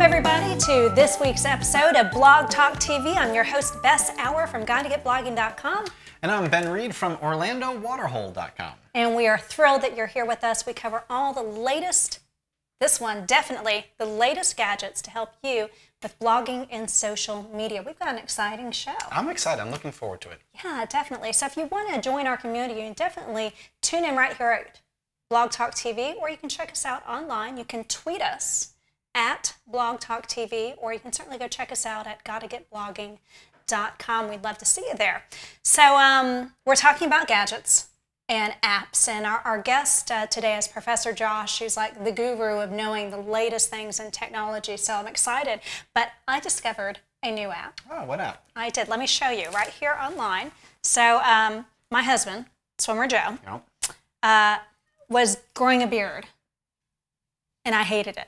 everybody, to this week's episode of BlogTalk TV. I'm your host, Bess Auer from GuideToGetBlogging.com. And I'm Ben Reed from OrlandoWaterhole.com. And we are thrilled that you're here with us. We cover all the latest, this one definitely, the latest gadgets to help you with blogging and social media. We've got an exciting show. I'm excited. I'm looking forward to it. Yeah, definitely. So if you want to join our community, you can definitely tune in right here at BlogTalk TV, or you can check us out online. You can tweet us at BlogTalk TV, or you can certainly go check us out at GottaGetBlogging.com. We'd love to see you there. So we're talking about gadgets and apps, and our guest today is Professor Josh, who's like the guru of knowing the latest things in technology, so I'm excited. But I discovered a new app. Oh, what app? I did. Let me show you right here online. So my husband, Swimmer Joe, was growing a beard, and I hated it.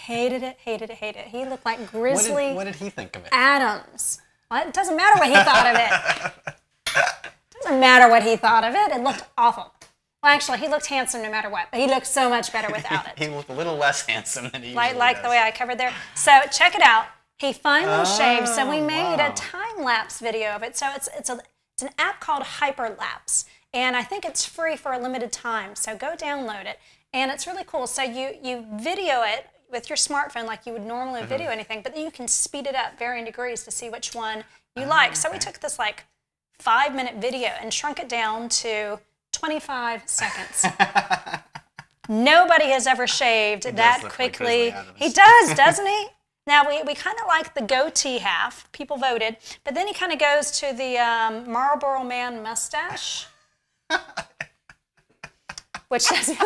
Hated it, hated it, hated it. He looked like Grizzly What did he think of it? Adams. Well, it doesn't matter what he thought of it. Doesn't matter what he thought of it. It looked awful. Well, actually, he looked handsome no matter what, but he looked so much better without it. He looked a little less handsome than he usually like does. the way I covered there. So check it out. He finally shaved, so we made a time-lapse video of it. So it's an app called Hyperlapse, and I think it's free for a limited time, so go download it. And it's really cool. So you video it with your smartphone like you would normally video anything, but then you can speed it up varying degrees to see which one you like. So we took this like 5-minute video and shrunk it down to 25 seconds. Nobody has ever shaved that quickly. He does, doesn't he? Now, we kind of like the goatee half. People voted. But then he kind of goes to the Marlboro Man mustache. Which doesn't...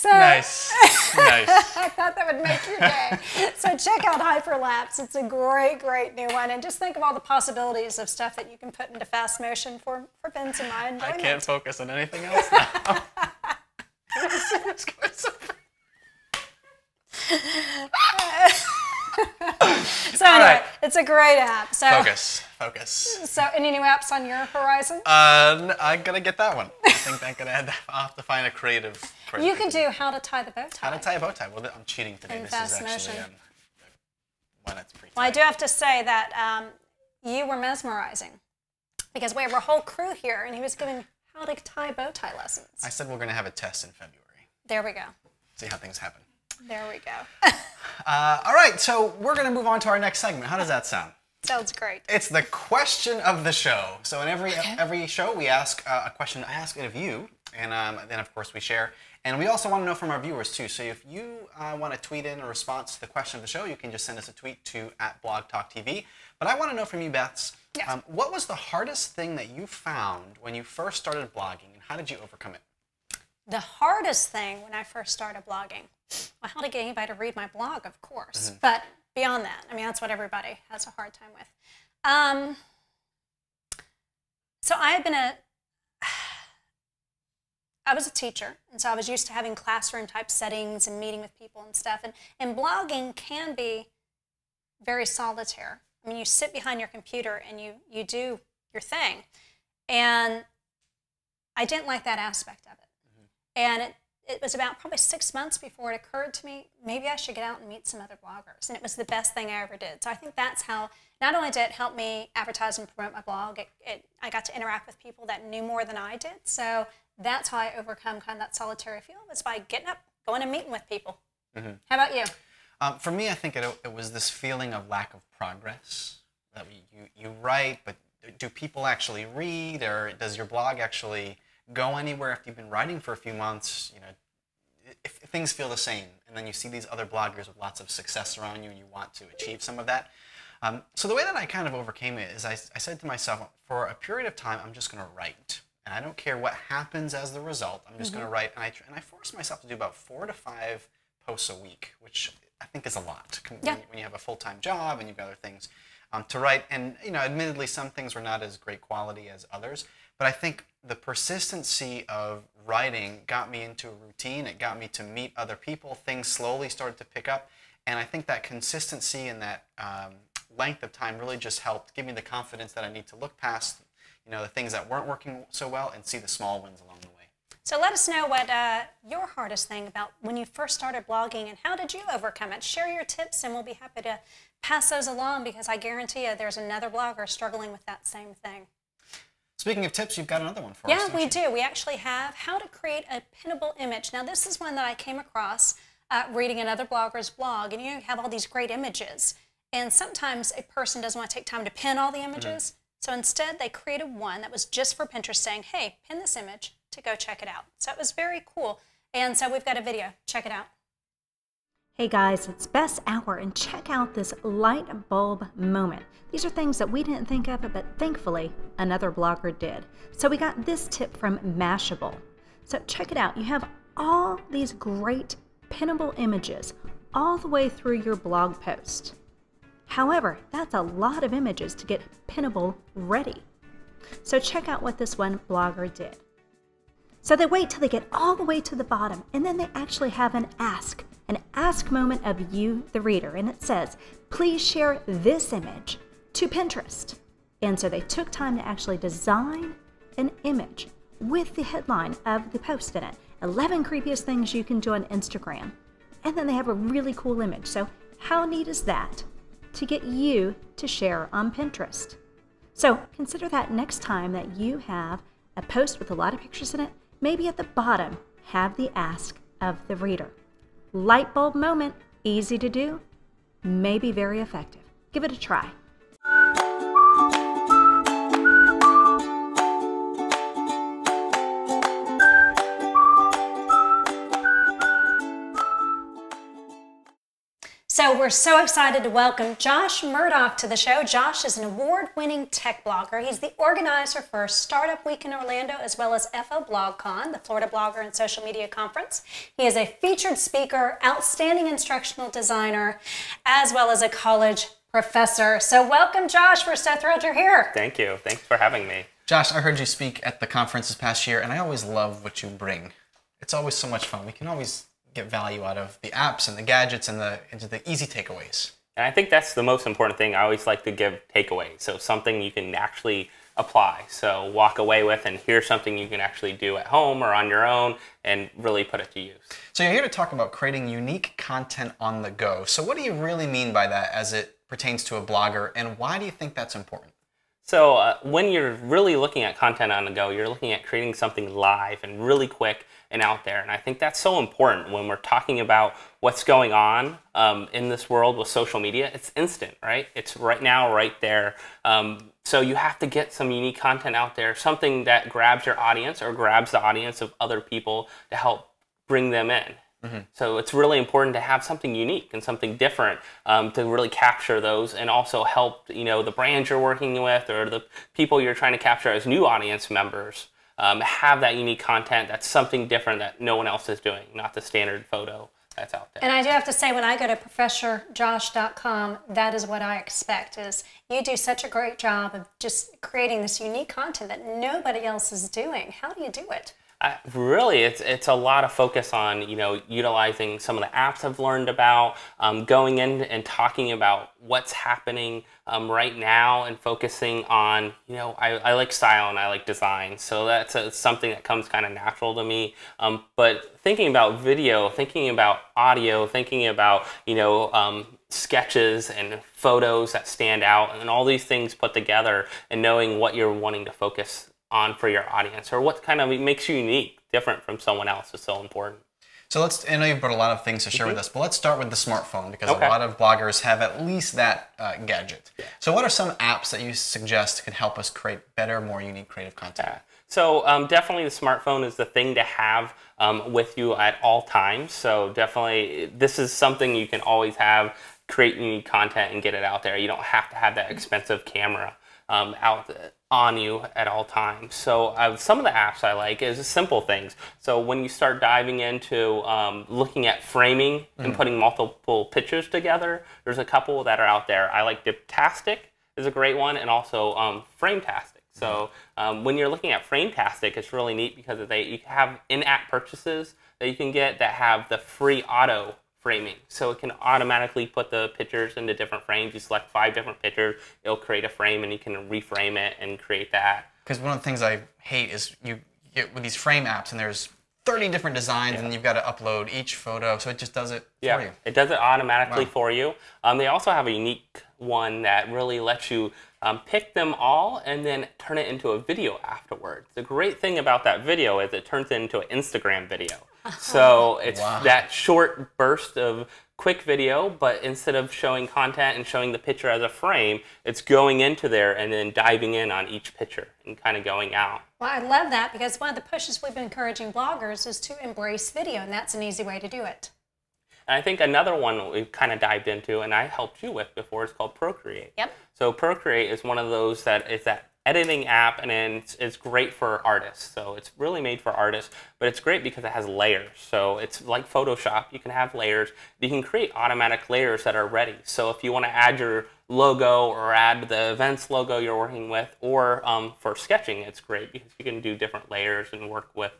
Nice. I thought that would make your day. So check out Hyperlapse. It's a great, great new one. And just think of all the possibilities of stuff that you can put into fast motion for Ben's and my enjoyment. I can't focus on anything else now. So anyway, it's a great app. So Focus. So any new apps on your horizon? I'm gonna get that one. I think I'm gonna add that. I'll have to find a creative. You can do how to tie the bow tie. How to tie a bow tie. Well, I'm cheating today. In this fast is actually motion. one that's pre-tied. Well, I do have to say that you were mesmerizing, because we have a whole crew here, and he was giving how to tie bow tie lessons. I said we're gonna have a test in February. There we go. See how things happen. There we go. All right, so we're going to move on to our next segment. How does that sound? Sounds great. It's the question of the show. So in every show, we ask a question. I ask it of you, and then, of course, we share. And we also want to know from our viewers, too. So if you want to tweet in a response to the question of the show, you can just send us a tweet to @BlogTalkTV. But I want to know from you, Beth, what was the hardest thing that you found when you first started blogging, and how did you overcome it? The hardest thing when I first started blogging, well, how to get anybody to read my blog, of course. But beyond that, I mean, that's what everybody has a hard time with. So I was a teacher, and so I was used to having classroom type settings and meeting with people and stuff. And blogging can be very solitary. I mean, you sit behind your computer and you do your thing. And I didn't like that aspect of it. And it was about probably 6 months before it occurred to me, maybe I should get out and meet some other bloggers. And it was the best thing I ever did. So I think that's how, not only did it help me advertise and promote my blog, I got to interact with people that knew more than I did. So that's how I overcome kind of that solitary feel, was by getting up, going and meeting with people. How about you? For me, I think it was this feeling of lack of progress. That you write, but do people actually read, or does your blog actually go anywhere after you've been writing for a few months? You know, if things feel the same, and then you see these other bloggers with lots of success around you, and you want to achieve some of that. So the way that I kind of overcame it is I said to myself, for a period of time, I'm just going to write, and I don't care what happens as the result. I'm just going to write, and I forced myself to do about 4 to 5 posts a week, which I think is a lot when you have a full-time job and you've got other things to write. And admittedly, some things were not as great quality as others. But I think the persistency of writing got me into a routine. It got me to meet other people. Things slowly started to pick up. And I think that consistency and that length of time really just helped give me the confidence that I need to look past, the things that weren't working so well and see the small wins along the way. So let us know what your hardest thing about when you first started blogging and how did you overcome it? Share your tips and we'll be happy to pass those along because I guarantee you there's another blogger struggling with that same thing. Speaking of tips, you've got another one for us. Yeah, we do. We actually have how to create a pinnable image. Now this is one that I came across reading another blogger's blog, and you have all these great images. And sometimes a person doesn't want to take time to pin all the images. So instead they created one that was just for Pinterest saying, hey, pin this image to go check it out. So it was very cool. And so we've got a video. Check it out. Hey guys, it's Bess Hour, and check out this light bulb moment. These are things that we didn't think of, but thankfully another blogger did. So we got this tip from Mashable. So check it out. You have all these great pinnable images all the way through your blog post. However, that's a lot of images to get pinnable ready. So check out what this one blogger did. So they wait till they get all the way to the bottom, and then they actually have an ask moment of you, the reader, and it says, please share this image to Pinterest. And so they took time to actually design an image with the headline of the post in it. 11 creepiest things you can do on Instagram. And then they have a really cool image. So how neat is that to get you to share on Pinterest? So consider that next time that you have a post with a lot of pictures in it, maybe at the bottom have the ask of the reader. Light bulb moment, easy to do, maybe very effective. Give it a try. So we're so excited to welcome Josh Murdoch to the show. Josh is an award-winning tech blogger. He's the organizer for Startup Week in Orlando, as well as FO BlogCon, the Florida Blogger and Social Media Conference. He is a featured speaker, outstanding instructional designer, as well as a college professor. So welcome, Josh. We're so thrilled you're here. Thank you. Thanks for having me. Josh, I heard you speak at the conference this past year, and I always love what you bring. It's always so much fun. We can always get value out of the apps and the gadgets and the easy takeaways. And I think that's the most important thing. I always like to give takeaways. So something you can actually apply. So walk away with, and here's something you can actually do at home or on your own and really put it to use. So you're here to talk about creating unique content on the go. So what do you really mean by that as it pertains to a blogger, and why do you think that's important? So when you're really looking at content on the go, you're looking at creating something live and really quick and out there. And I think that's so important when we're talking about what's going on in this world with social media. It's instant, right? It's right now, right there. So you have to get some unique content out there, something that grabs your audience or grabs the audience of other people to help bring them in. So it's really important to have something unique and something different to really capture those, and also help the brands you're working with or the people you're trying to capture as new audience members have that unique content that's something different that no one else is doing, not the standard photo that's out there. And I do have to say, when I go to ProfessorJosh.com, that is what I expect. Is you do such a great job of just creating this unique content that nobody else is doing. How do you do it? Really, it's a lot of focus on utilizing some of the apps I've learned about, going in and talking about what's happening right now, and focusing on I like style and I like design, so that's something that comes kind of natural to me. But thinking about video, thinking about audio, thinking about sketches and photos that stand out, and all these things put together, and knowing what you're wanting to focus on for your audience, or what kind of makes you unique, different from someone else, is so important. So I know you've brought a lot of things to share with us, but let's start with the smartphone, because a lot of bloggers have at least that gadget. So what are some apps that you suggest can help us create better, more unique creative content? So definitely the smartphone is the thing to have with you at all times. So definitely this is something you can always have, create unique content and get it out there. You don't have to have that expensive camera out on you at all times. So some of the apps I like is simple things. So when you start diving into looking at framing and putting multiple pictures together, there's a couple that are out there. I like Diptastic is a great one, and also Frametastic. So when you're looking at Frametastic, it's really neat because you have in-app purchases that you can get that have the free auto framing. So it can automatically put the pictures into different frames. You select 5 different pictures, it'll create a frame, and you can reframe it and create that. Because one of the things I hate is you get with these frame apps, and there's 30 different designs, and you've got to upload each photo, so it just does it for you. It does it automatically for you. They also have a unique one that really lets you pick them all and then turn it into a video afterwards. The great thing about that video is it turns it into an Instagram video. So it's that short burst of quick video, but instead of showing content and showing the picture as a frame, it's going into there and then diving in on each picture and kind of going out. Well, I love that, because one of the pushes we've been encouraging bloggers is to embrace video, and that's an easy way to do it. And I think another one we've kind of dived into, and I helped you with before, is called Procreate. Yep. So Procreate is one of those that is that editing app, and it's great for artists. So it's really made for artists, but it's great because it has layers. So it's like Photoshop. You can have layers. You can create automatic layers that are ready. So if you want to add your logo or add the events logo you're working with, or for sketching, it's great because you can do different layers and work with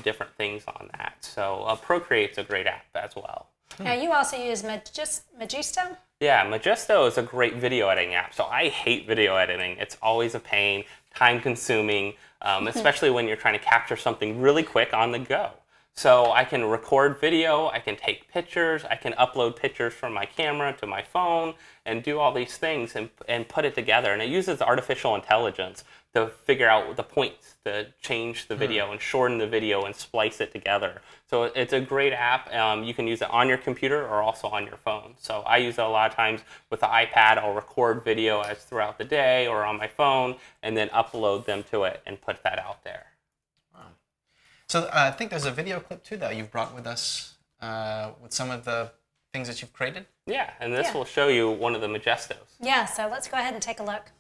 different things on that. So Procreate's a great app as well. Now, you also use Magisto? Yeah, Magisto is a great video editing app. So I hate video editing. It's always a pain, time consuming, especially when you're trying to capture something really quick on the go. So I can record video, I can take pictures, I can upload pictures from my camera to my phone and do all these things and put it together. And it uses artificial intelligence to figure out the points, to change the video and shorten the video and splice it together. So it's a great app. You can use it on your computer or also on your phone. So I use it a lot of times with the iPad. I'll record video as throughout the day or on my phone and then upload them to it and put that out there. So I think there's a video clip too that you've brought with us with some of the things that you've created. Yeah, and this will show you one of the Majestos. Yeah, so let's go ahead and take a look.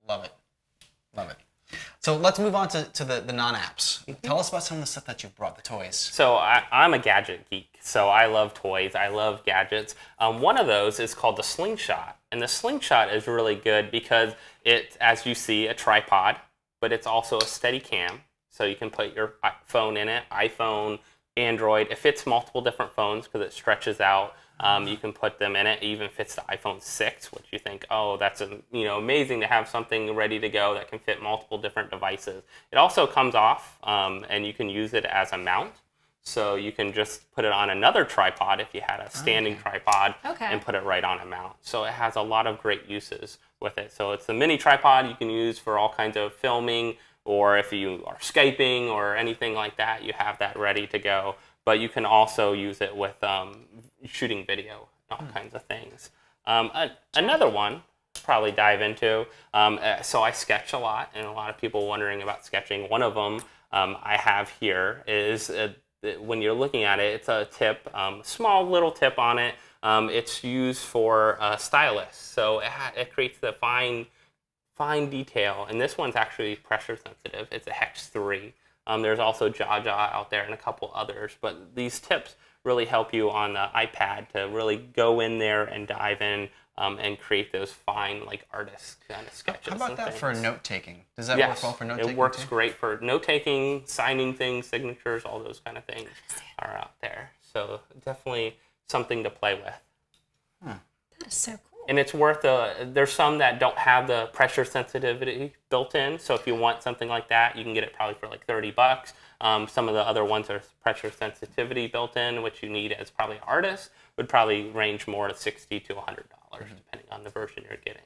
Love it. Love it. So let's move on to the non-apps. Tell us about some of the stuff that you've brought, the toys. So I'm a gadget geek, so I love toys, I love gadgets. One of those is called the Slingshot, and the Slingshot is really good because it's, as you see, a tripod, but it's also a steady cam, so you can put your phone in it, iPhone, Android. It fits multiple different phones because it stretches out. You can put them in it. It even fits the iPhone 6, which you think, oh, that's amazing to have something ready to go that can fit multiple different devices. It also comes off, and you can use it as a mount. So you can just put it on another tripod if you had a standing tripod and put it right on a mount. So it has a lot of great uses with it. So it's a mini tripod you can use for all kinds of filming, or if you are Skyping or anything like that, you have that ready to go. But you can also use it with shooting video, all kinds of things. Another one, probably dive into, so I sketch a lot, and a lot of people wondering about sketching. One of them I have here is, when you're looking at it, it's a tip, small little tip on it. It's used for stylists, so it creates the fine detail, and this one's actually pressure sensitive. It's a Hex 3. There's also Jaja out there and a couple others, but these tips really help you on the iPad to really go in there and dive in and create those fine, like, artist kind of sketches. How about that things. for note-taking? Does that work well for note-taking? It works great for note-taking, signing things, signatures, all those kind of things are out there. So definitely something to play with. That is so cool. And it's worth there's some that don't have the pressure sensitivity built in. So if you want something like that, you can get it probably for like $30. Some of the other ones are pressure sensitivity built in, which you need as probably an artist, would probably range more to $60 to $100, depending on the version you're getting.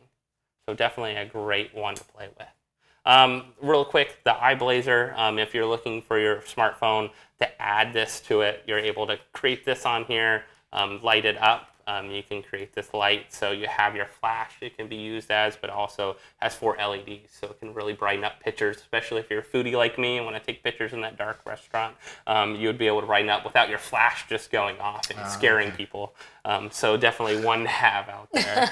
So definitely a great one to play with. Real quick, the iBlazer, if you're looking for your smartphone to add this to it, you're able to create this on here, light it up. You can create this light, so you have your flash it can be used as, but also has 4 LEDs, so it can really brighten up pictures, especially if you're a foodie like me and want to take pictures in that dark restaurant. You would be able to brighten up without your flash just going off and scaring people. So definitely one to have out there.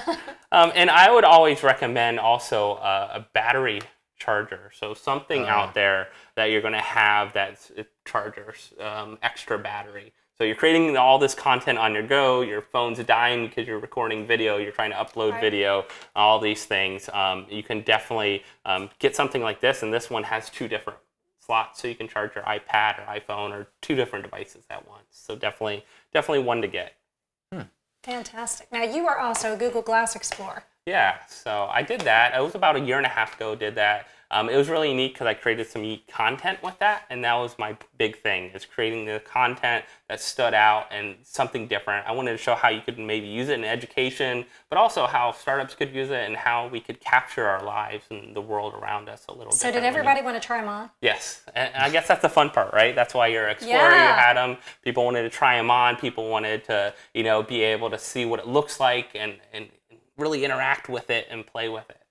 And I would always recommend also a battery charger, so something out there that you're going to have that's chargers, extra battery. So you're creating all this content on your go, your phone's dying because you're recording video, you're trying to upload video, all these things. You can definitely get something like this, and this one has 2 different slots, so you can charge your iPad or iPhone or 2 different devices at once. So definitely one to get. Fantastic. Now, you are also a Google Glass Explorer. Yeah, so I did that. It was about a year and a half ago did that. It was really neat because I created some unique content with that, and that was my big thing, is creating the content that stood out and something different. I wanted to show how you could maybe use it in education, but also how startups could use it and how we could capture our lives and the world around us a little bit. So did everybody want to try them on? Yes, and I guess that's the fun part, right? That's why you're an explorer, you had them. People wanted to try them on. People wanted to, be able to see what it looks like and really interact with it and play with it.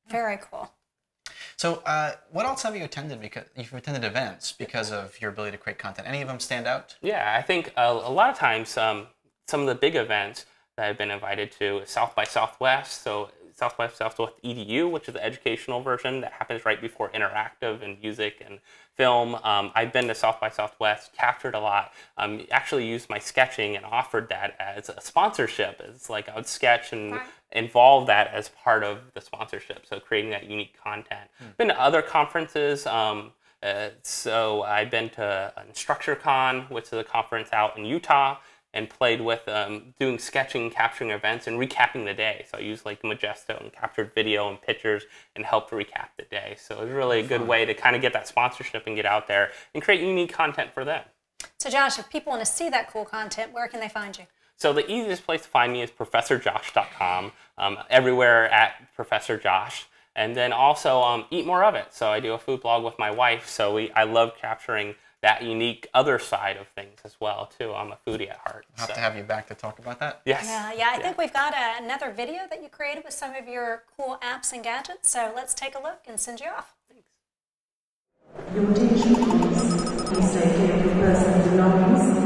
Very cool. So what else have you attended? Because you've attended events because of your ability to create content. Any of them stand out? Yeah, I think a lot of times some of the big events that I've been invited to is South by Southwest. So South by Southwest EDU, which is the educational version that happens right before interactive and music and film. I've been to South by Southwest, captured a lot, actually used my sketching and offered that as a sponsorship. It's like I would sketch and involve that as part of the sponsorship, so creating that unique content. Been to other conferences, so I've been to InstructureCon, which is a conference out in Utah, and played with doing sketching, capturing events, and recapping the day. So I used like Majesto and captured video and pictures and helped recap the day. So it was really a good way to kind of get that sponsorship and get out there and create unique content for them. So Josh, if people want to see that cool content, where can they find you? So the easiest place to find me is ProfessorJosh.com, everywhere at Professor Josh. And then also eat more of it. So I do a food blog with my wife, so I love capturing that unique other side of things as well, too. I'm a foodie at heart. I'll have to have you back to talk about that. Yes. Yeah, I think we've got another video that you created with some of your cool apps and gadgets, so let's take a look and send you off. Thanks. Your attention please. Please take care of your personal belongings.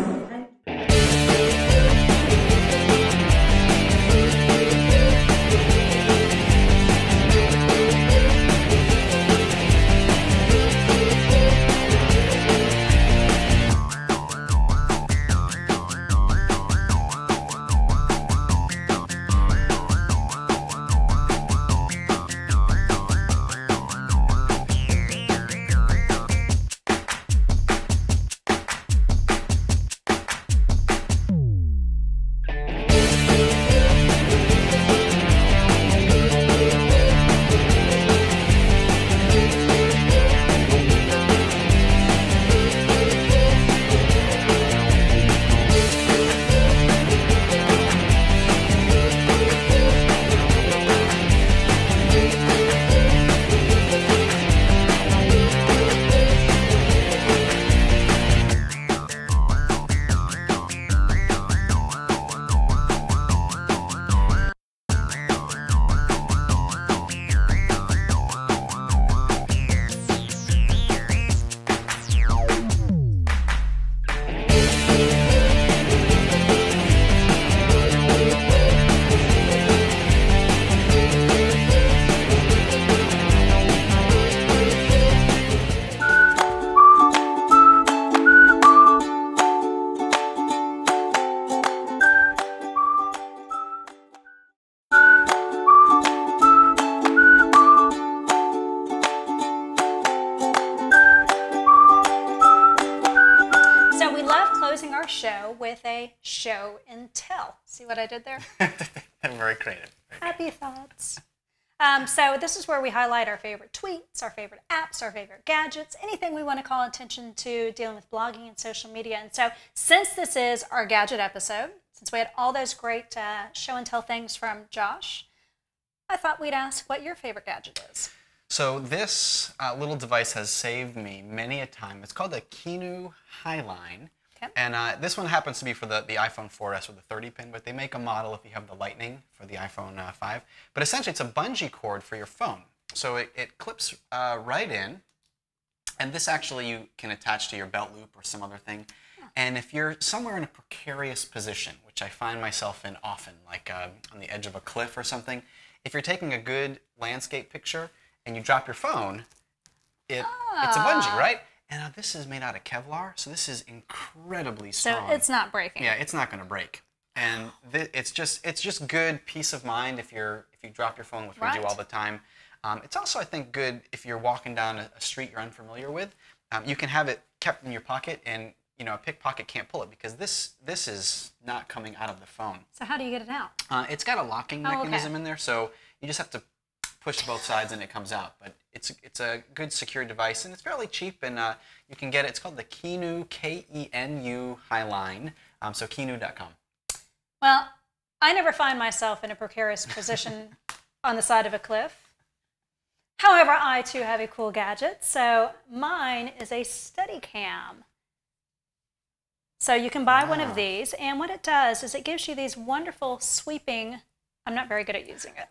show with a show and tell. See what I did there? Very creative. Happy thoughts. So this is where we highlight our favorite tweets, our favorite apps, our favorite gadgets, anything we want to call attention to dealing with blogging and social media. And so since this is our gadget episode, since we had all those great show and tell things from Josh, I thought we'd ask what your favorite gadget is. So this little device has saved me many a time. It's called a Kinu Highline. Okay. And this one happens to be for the iPhone 4S with the 30-pin, but they make a model if you have the Lightning for the iPhone 5. But essentially, it's a bungee cord for your phone. So it clips right in, and this actually you can attach to your belt loop or some other thing. And if you're somewhere in a precarious position, which I find myself in often, like on the edge of a cliff or something, if you're taking a good landscape picture and you drop your phone, it's a bungee, right? And this is made out of Kevlar, so this is incredibly strong. So it's not breaking. Yeah, it's not going to break. And it's just good peace of mind if you drop your phone, which we do all the time. It's also, I think, good if you're walking down a street you're unfamiliar with. You can have it kept in your pocket, and a pickpocket can't pull it because this is not coming out of the phone. So how do you get it out? It's got a locking mechanism in there, so you just have to push both sides and it comes out. But it's a good secure device, and it's fairly cheap, and you can get it. It's called the Kinu, Kenu Highline, so Kinu.com. Well, I never find myself in a precarious position on the side of a cliff. However, I too have a cool gadget. So mine is a Steadicam. So you can buy one of these, and what it does is it gives you these wonderful sweeping. I'm not very good at using it.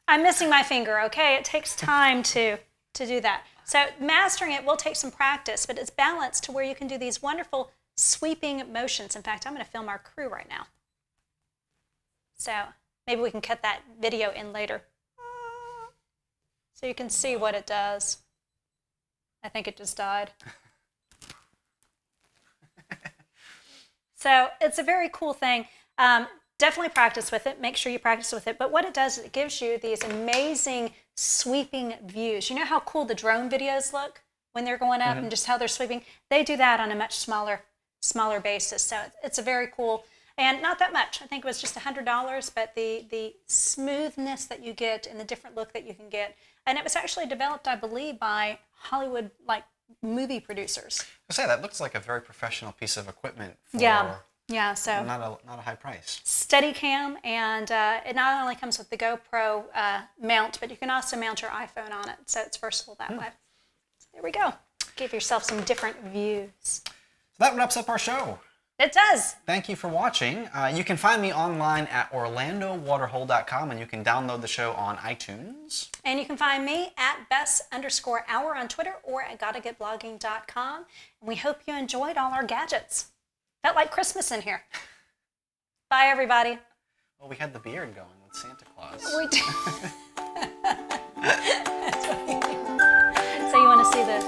I'm missing my finger, okay? It takes time to do that. So mastering it will take some practice, but it's balanced to where you can do these wonderful sweeping motions. In fact, I'm going to film our crew right now. So maybe we can cut that video in later so you can see what it does. I think it just died. So it's a very cool thing. Definitely practice with it. Make sure you practice with it. But what it does is it gives you these amazing sweeping views. You know how cool the drone videos look when they're going up and just how they're sweeping? They do that on a much smaller basis. So it's a very cool, and not that much. I think it was just $100, but the smoothness that you get and the different look that you can get. And it was actually developed, I believe, by Hollywood movie producers. I say that looks like a very professional piece of equipment for yeah, so not a high price. Steadicam, and it not only comes with the GoPro mount, but you can also mount your iPhone on it, so it's versatile that way. So there we go. Give yourself some different views. So that wraps up our show. It does. Thank you for watching. You can find me online at orlandowaterhole.com, and you can download the show on iTunes. And you can find me at Bess_hour on Twitter or at gottagetblogging.com. And we hope you enjoyed all our gadgets. Felt like Christmas in here. Bye, everybody. Well, we had the beard going with Santa Claus. We did. So you want to see this?